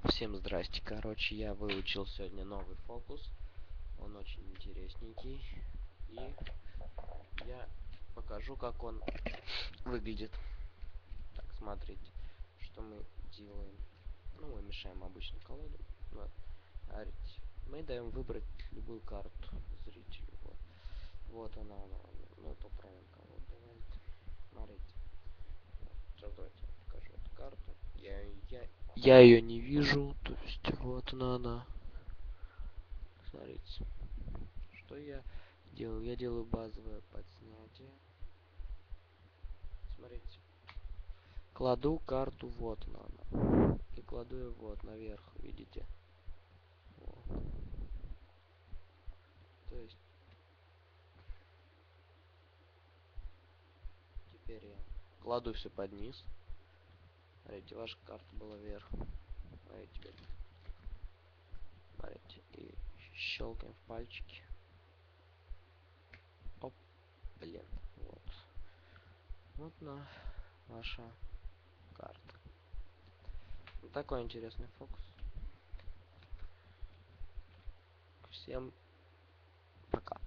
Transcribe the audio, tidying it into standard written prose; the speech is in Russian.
Всем здрасте. Короче, я выучил сегодня новый фокус. Он очень интересненький. И я покажу, как он выглядит. Так, смотрите, что мы делаем. Ну, мы мешаем обычную колоду. Вот. Смотрите. Мы даем выбрать любую карту зрителю. Вот она. Ну, поправим колоду. Давайте. Смотрите. Сейчас давайте я покажу эту карту. Я ее не вижу. То есть, вот она. Смотрите. Что я делаю? Я делаю базовое подснятие. Смотрите. Кладу карту, вот она. И кладу ее вот наверх, видите? Вот. То есть теперь я кладу все под низ. Смотрите, ваша карта была вверх. Смотрите, теперь. Смотрите. И щелкаем в пальчики. Оп, блин. Вот. Вот на ваша карта. Вот такой интересный фокус. Всем пока.